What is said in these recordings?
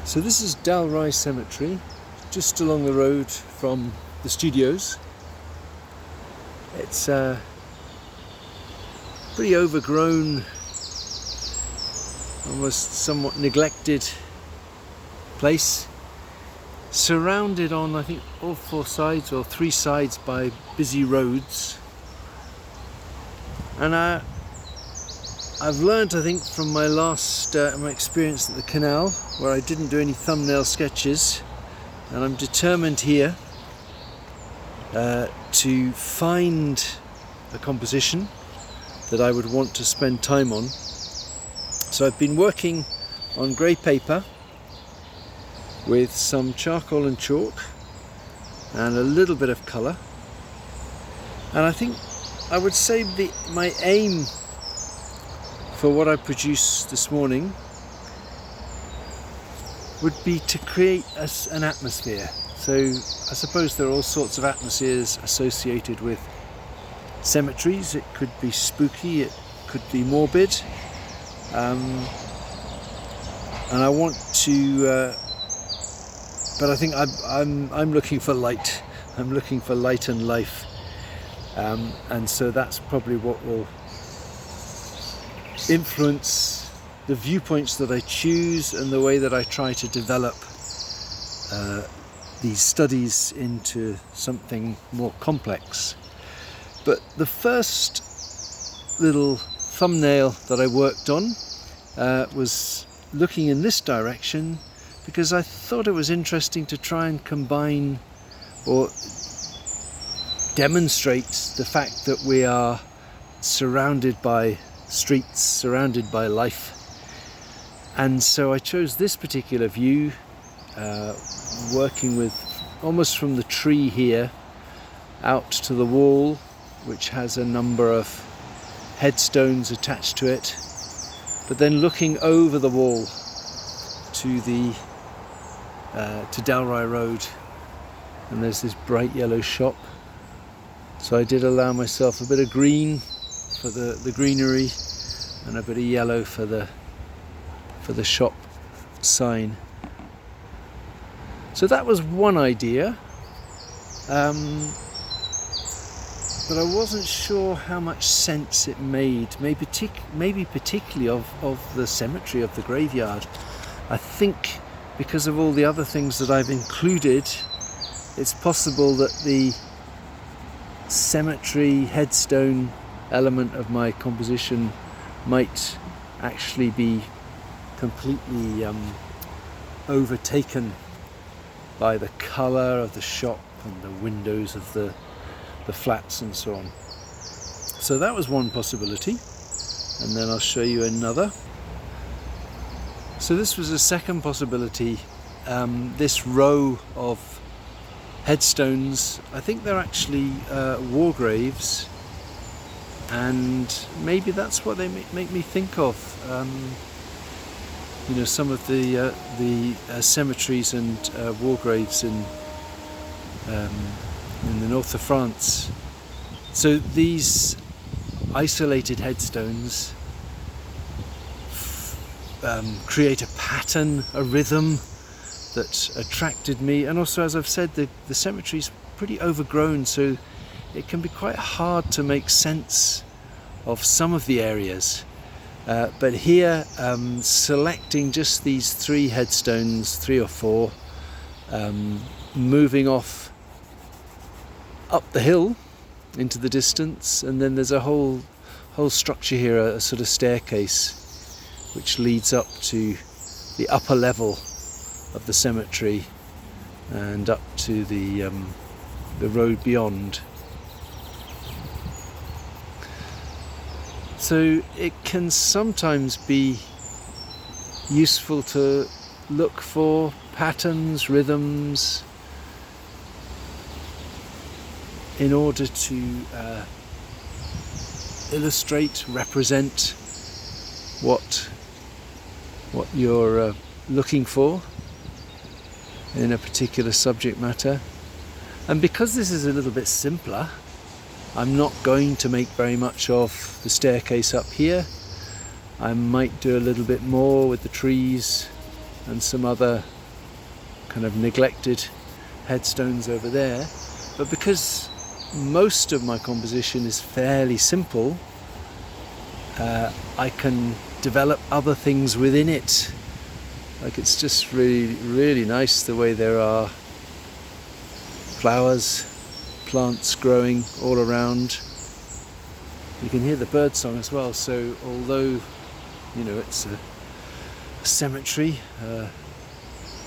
So this is Dalry Cemetery, just along the road from the studios. It's a pretty overgrown, almost somewhat neglected place, surrounded on, I think, all four sides or three sides by busy roads. And I've learned, I think, from my last my experience at the canal, where I didn't do any thumbnail sketches, and I'm determined here to find a composition that I would want to spend time on. So I've been working on grey paper with some charcoal and chalk and a little bit of colour, and I think I would say my aim for what I produced this morning would be to create an atmosphere. So I suppose there are all sorts of atmospheres associated with cemeteries. It could be spooky, it could be morbid, and I want to but I think I'm looking for light. I'm looking for light and life, and so that's probably what will influence the viewpoints that I choose and the way that I try to develop these studies into something more complex. But the first little thumbnail that I worked on was looking in this direction, because I thought it was interesting to try and combine or demonstrate the fact that we are surrounded by streets, surrounded by life. And so I chose this particular view, working with almost from the tree here out to the wall, which has a number of headstones attached to it, but then looking over the wall to Dalry Road, and there's this bright yellow shop. So I did allow myself a bit of green for the greenery and a bit of yellow for the shop sign. So that was one idea, but I wasn't sure how much sense it made, maybe particularly of the cemetery, of the graveyard. I think because of all the other things that I've included, it's possible that the cemetery headstone element of my composition might actually be completely overtaken by the colour of the shop and the windows of the flats and so on. So that was one possibility, and then I'll show you another. So this was a second possibility. This row of headstones, I think they're actually war graves, and maybe that's what they make me think of. Some of the cemeteries and war graves in the north of France. So these isolated headstones create a pattern, a rhythm that attracted me. And also, as I've said, the cemetery's pretty overgrown, so it can be quite hard to make sense of some of the areas. But here, selecting just these three headstones, three or four, moving off up the hill into the distance, and then there's a whole structure here, a sort of staircase, which leads up to the upper level of the cemetery and up to the road beyond. So it can sometimes be useful to look for patterns, rhythms, in order to illustrate, represent what you're looking for in a particular subject matter. And because this is a little bit simpler, I'm not going to make very much of the staircase up here. I might do a little bit more with the trees and some other kind of neglected headstones over there. But because most of my composition is fairly simple, I can develop other things within it. Like, it's just really, really nice the way there are flowers, plants growing all around. You can hear the birdsong as well. So although, you know, it's a cemetery,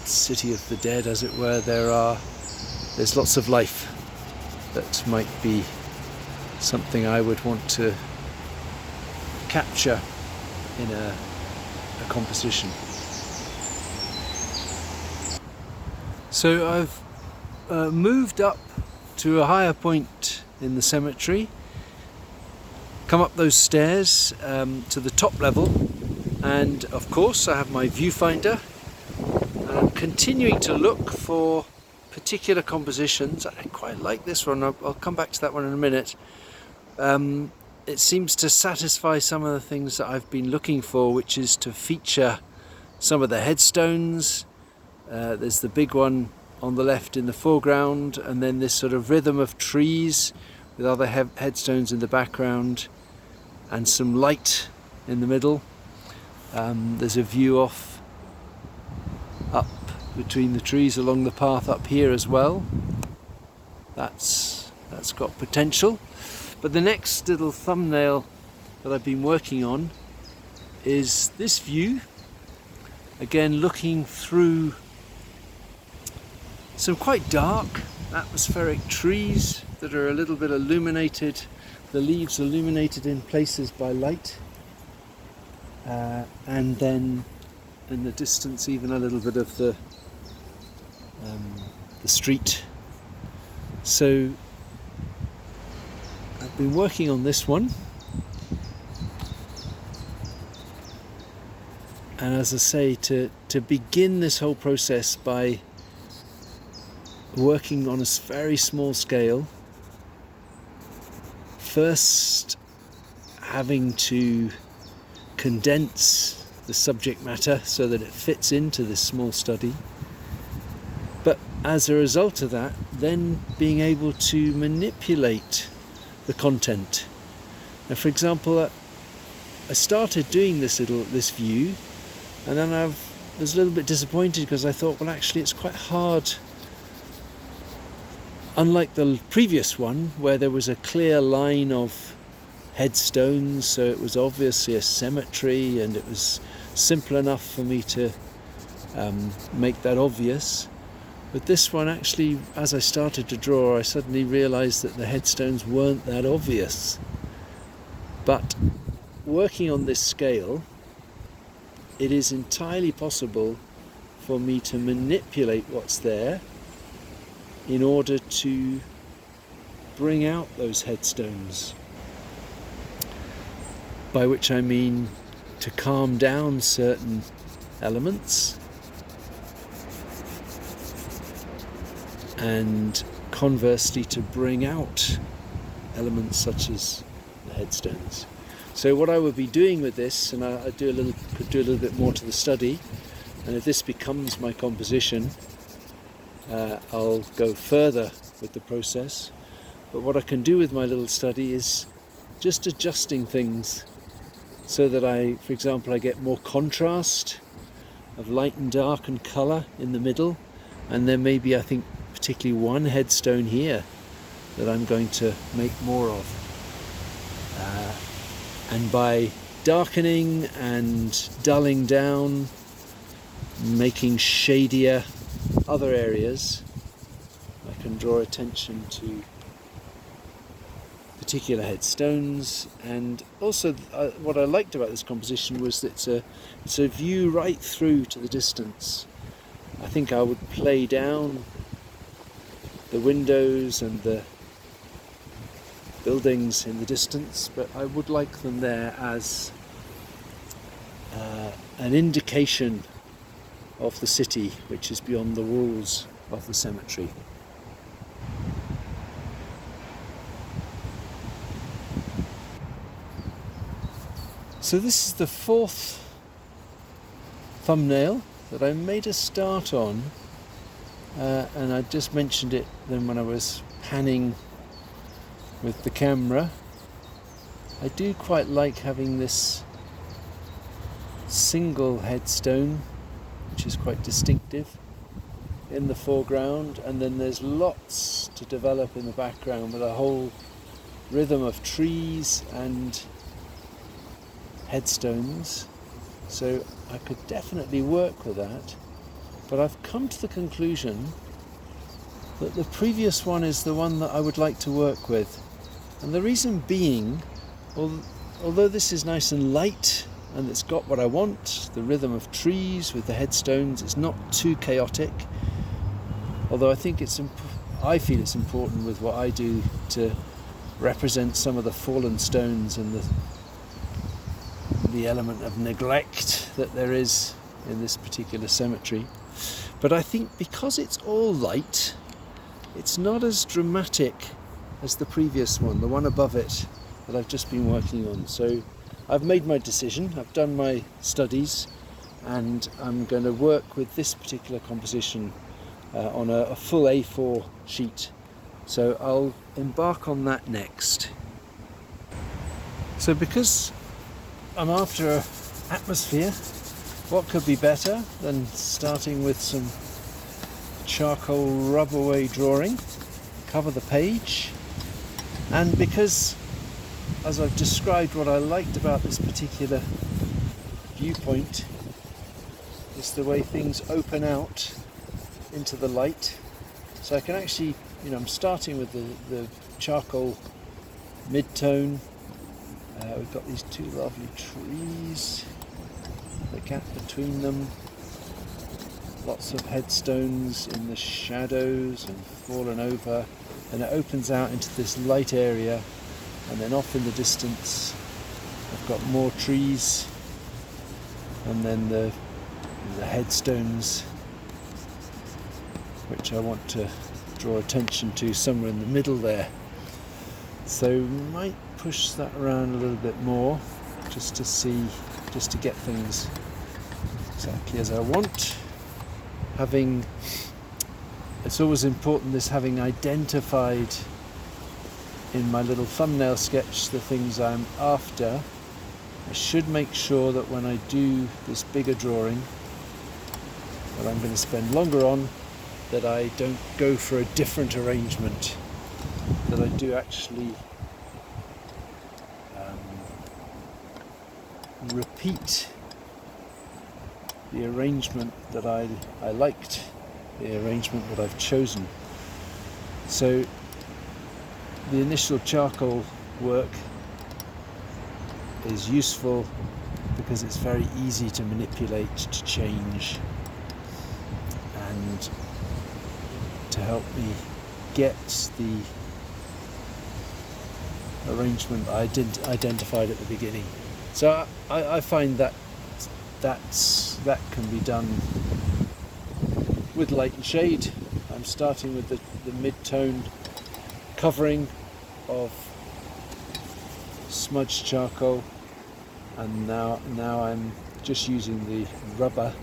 city of the dead as it were, there's lots of life that might be something I would want to capture in a composition. So I've moved up to a higher point in the cemetery, come up those stairs to the top level, and of course I have my viewfinder, and I'm continuing to look for particular compositions. I quite like this one. I'll come back to that one in a minute. It seems to satisfy some of the things that I've been looking for, which is to feature some of the headstones. There's the big one on the left in the foreground, and then this sort of rhythm of trees with other headstones in the background and some light in the middle. There's a view off up between the trees along the path up here as well. That's got potential. But the next little thumbnail that I've been working on is this view, again looking through some quite dark atmospheric trees that are a little bit illuminated, the leaves illuminated in places by light, and then in the distance even a little bit of the street. So I've been working on this one, and as I say, to begin this whole process by working on a very small scale, first having to condense the subject matter so that it fits into this small study, but as a result of that, then being able to manipulate the content. Now, for example, I started doing this view, and then I was a little bit disappointed because I thought, well, actually it's quite hard. Unlike the previous one, where there was a clear line of headstones, so it was obviously a cemetery, and it was simple enough for me to make that obvious. But this one, actually, as I started to draw, I suddenly realised that the headstones weren't that obvious. But working on this scale, it is entirely possible for me to manipulate what's there in order to bring out those headstones. By which I mean to calm down certain elements, and conversely to bring out elements such as the headstones. So what I would be doing with this, and I could do a little bit more to the study, and if this becomes my composition, I'll go further with the process. But what I can do with my little study is just adjusting things so that for example, I get more contrast of light and dark and colour in the middle, and then maybe, I think, particularly one headstone here that I'm going to make more of. And by darkening and dulling down, making shadier other areas, I can draw attention to particular headstones. And also what I liked about this composition was that it's a view right through to the distance. I think I would play down the windows and the buildings in the distance, but I would like them there as an indication of the city which is beyond the walls of the cemetery. So this is the fourth thumbnail that I made a start on and I just mentioned it then when I was panning with the camera. I do quite like having this single headstone, which is quite distinctive, in the foreground, and then there's lots to develop in the background with a whole rhythm of trees and headstones. So I could definitely work with that, but I've come to the conclusion that the previous one is the one that I would like to work with. And the reason being, although this is nice and light and it's got what I want, the rhythm of trees with the headstones, it's not too chaotic, although I think I feel it's important with what I do to represent some of the fallen stones and the element of neglect that there is in this particular cemetery. But I think because it's all light, it's not as dramatic as the previous one, the one above it that I've just been working on. So I've made my decision, I've done my studies, and I'm going to work with this particular composition on a full A4 sheet. So I'll embark on that next. So because I'm after atmosphere, what could be better than starting with some charcoal rub away drawing, cover the page, and because, as I've described, what I liked about this particular viewpoint is the way things open out into the light. So I can actually, I'm starting with the charcoal mid-tone. We've got these two lovely trees, the gap between them, lots of headstones in the shadows and fallen over, and it opens out into this light area, and then off in the distance I've got more trees, and then the headstones, which I want to draw attention to somewhere in the middle there. So might push that around a little bit more just to get things exactly as I want. It's always important, this having identified in my little thumbnail sketch the things I'm after, I should make sure that when I do this bigger drawing that I'm going to spend longer on, that I don't go for a different arrangement, that I do actually repeat the arrangement that I liked, the arrangement that I've chosen. So the initial charcoal work is useful because it's very easy to manipulate, to change, and to help me get the arrangement I identified at the beginning. So I find that can be done with light and shade. I'm starting with the mid-tone covering of smudged charcoal, and now I'm just using the rubber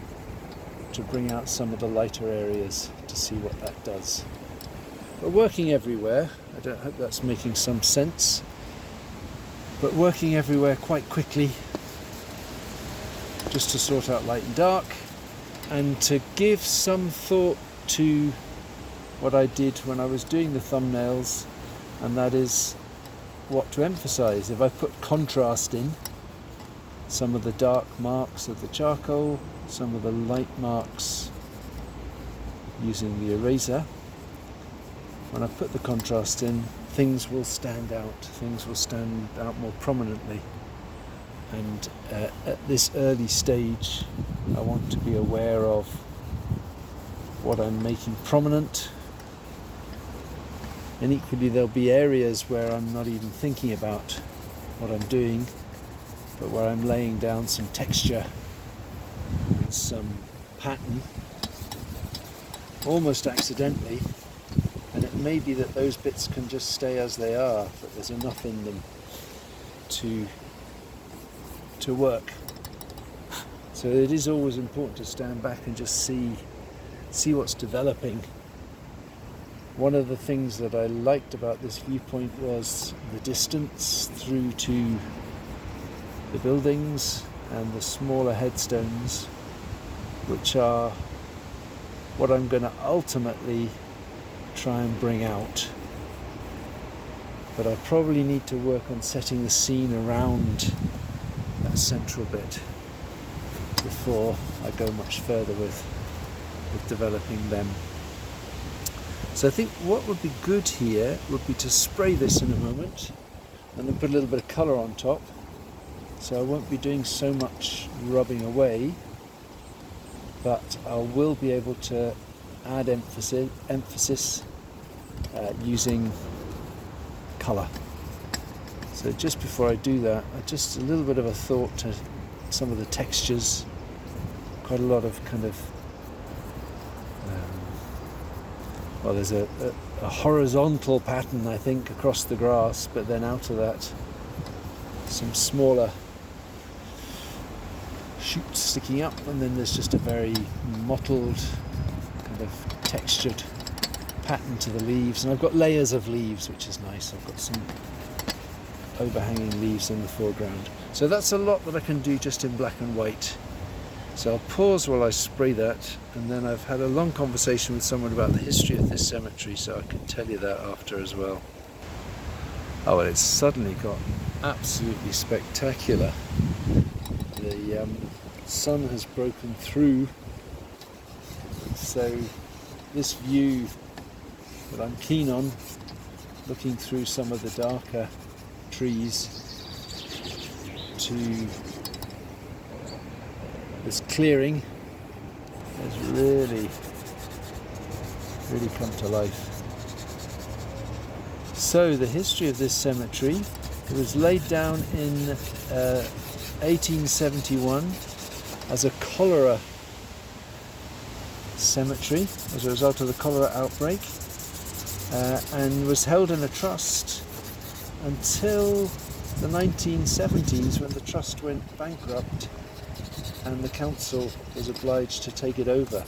to bring out some of the lighter areas to see what that does. But working everywhere, I hope that's making some sense, but working everywhere quite quickly just to sort out light and dark, and to give some thought to what I did when I was doing the thumbnails, and that is what to emphasize. If I put contrast in, some of the dark marks of the charcoal, some of the light marks using the eraser, when I put the contrast in, things will stand out more prominently. And at this early stage, I want to be aware of what I'm making prominent, and equally there'll be areas where I'm not even thinking about what I'm doing, but where I'm laying down some texture and some pattern almost accidentally, and it may be that those bits can just stay as they are, that there's enough in them to work. So it is always important to stand back and just see what's developing One of the things that I liked about this viewpoint was the distance through to the buildings and the smaller headstones, which are what I'm going to ultimately try and bring out. But I probably need to work on setting the scene around that central bit before I go much further with developing them. So I think what would be good here would be to spray this in a moment and then put a little bit of colour on top. So I won't be doing so much rubbing away, but I will be able to add emphasis using colour. So just before I do that, just a little bit of a thought to some of the textures. Quite a lot of kind of well, there's a horizontal pattern, I think, across the grass, but then out of that some smaller shoots sticking up, and then there's just a very mottled kind of textured pattern to the leaves, and I've got layers of leaves, which is nice. I've got some overhanging leaves in the foreground. So that's a lot that I can do just in black and white. So I'll pause while I spray that, and then I've had a long conversation with someone about the history of this cemetery, so I can tell you that after as well. Oh, well, it's suddenly got absolutely spectacular. The sun has broken through, so this view that I'm keen on, looking through some of the darker trees to this clearing, has really come to life. So the history of this cemetery, it was laid down in 1871 as a cholera cemetery as a result of the cholera outbreak, and was held in a trust until the 1970s, when the trust went bankrupt and the council was obliged to take it over.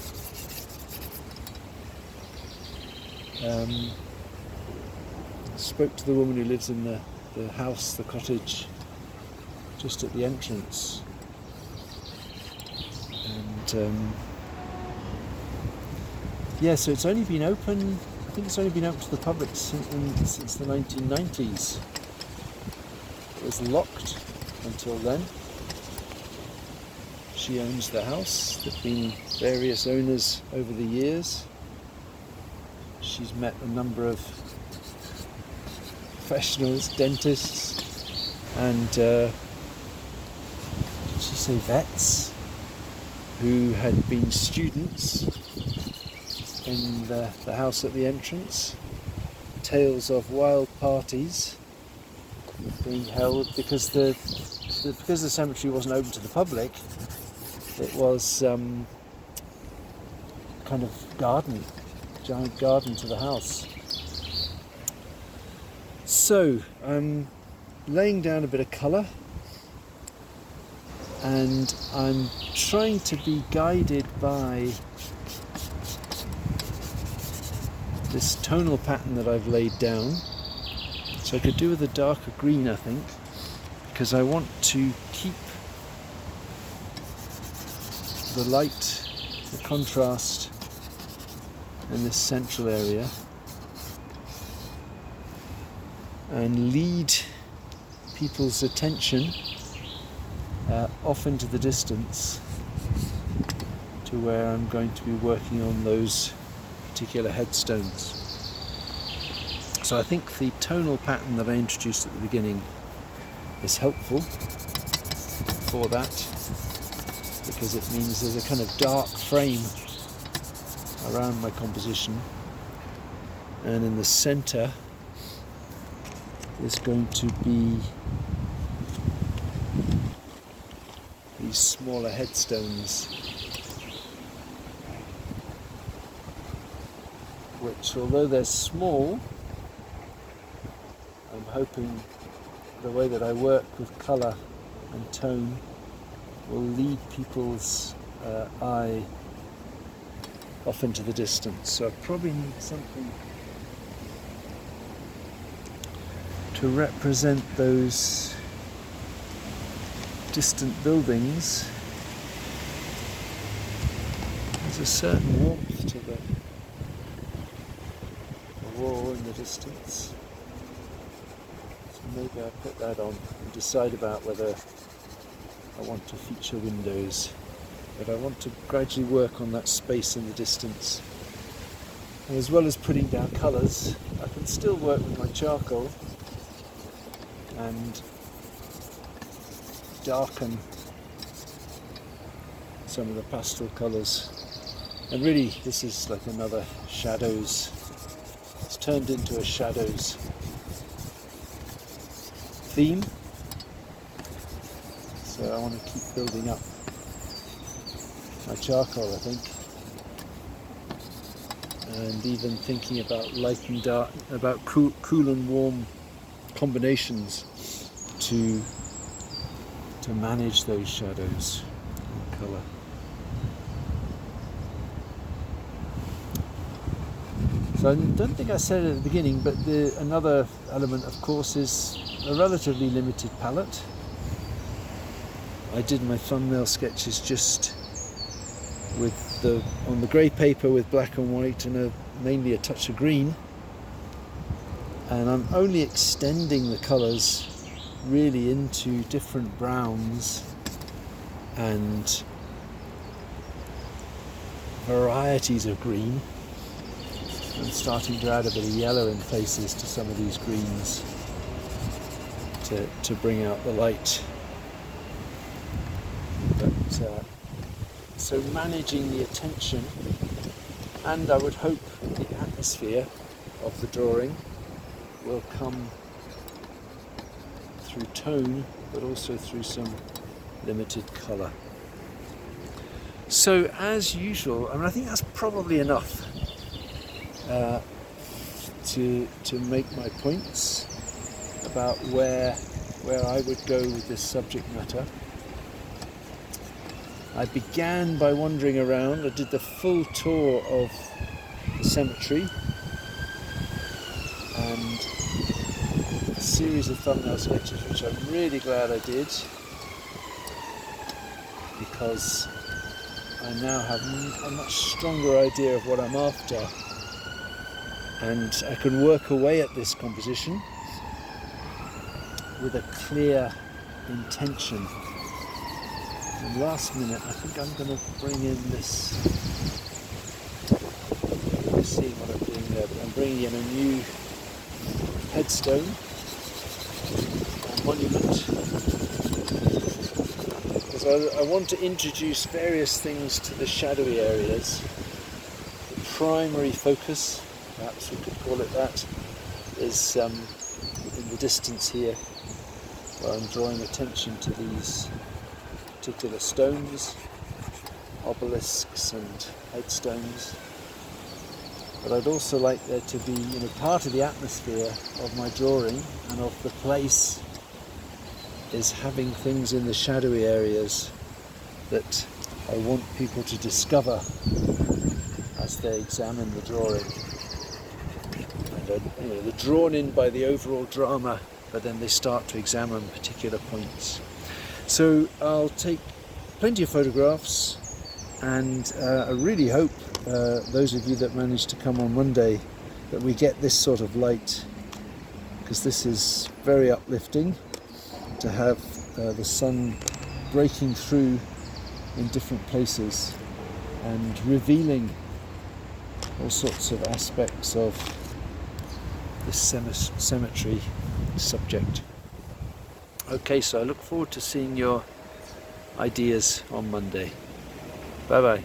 I spoke to the woman who lives in the house, the cottage, just at the entrance, and yeah, so it's only been open, I think it's only been open to the public since the 1990s. It was locked until then. She owns the house. There have been various owners over the years. She's met a number of professionals, dentists, and did she say vets, who had been students in the house at the entrance. Tales of wild parties being held because the cemetery wasn't open to the public. It was kind of giant garden to the house. So I'm laying down a bit of colour, and I'm trying to be guided by this tonal pattern that I've laid down. So I could do with a darker green, I think, because I want to keep the light, the contrast in this central area, and lead people's attention off into the distance to where I'm going to be working on those particular headstones. So I think the tonal pattern that I introduced at the beginning is helpful for that, because it means there's a kind of dark frame around my composition, and in the center is going to be these smaller headstones, which, although they're small, I'm hoping the way that I work with colour and tone will lead people's eye off into the distance. So I probably need something to represent those distant buildings. There's a certain warmth to the wall in the distance. So maybe I'll put that on and decide about whether I want to feature windows. But I want to gradually work on that space in the distance. And as well as putting down colours, I can still work with my charcoal and darken some of the pastel colours. And really this is like another shadows. It's turned into a shadows theme. So I want to keep building up my charcoal, I think, and even thinking about light and dark, about cool and warm combinations to manage those shadows and colour. So I don't think I said it at the beginning, but another element, of course, is a relatively limited palette. I did my thumbnail sketches just on the grey paper with black and white and mainly a touch of green, and I'm only extending the colours really into different browns and varieties of green. I'm starting to add a bit of yellow in places to some of these greens to bring out the light. But so managing the attention, and I would hope the atmosphere of the drawing will come through tone, but also through some limited colour. So as usual, I think that's probably enough to make my points about where I would go with this subject matter. I began by wandering around. I did the full tour of the cemetery and a series of thumbnail sketches, which I'm really glad I did, because I now have a much stronger idea of what I'm after, and I can work away at this composition with a clear intention. And last minute, I think I'm going to bring in this. Let's see what I'm doing there. But I'm bringing in a new headstone and monument, because I want to introduce various things to the shadowy areas. The primary focus, perhaps we could call it that, is in the distance here, where I'm drawing attention to these particular stones, obelisks and headstones. But I'd also like there to be, part of the atmosphere of my drawing and of the place is having things in the shadowy areas that I want people to discover as they examine the drawing. And they're drawn in by the overall drama, but then they start to examine particular points. So I'll take plenty of photographs, and I really hope those of you that manage to come on Monday that we get this sort of light, because this is very uplifting to have the sun breaking through in different places and revealing all sorts of aspects of this cemetery subject. Okay, so I look forward to seeing your ideas on Monday. Bye bye.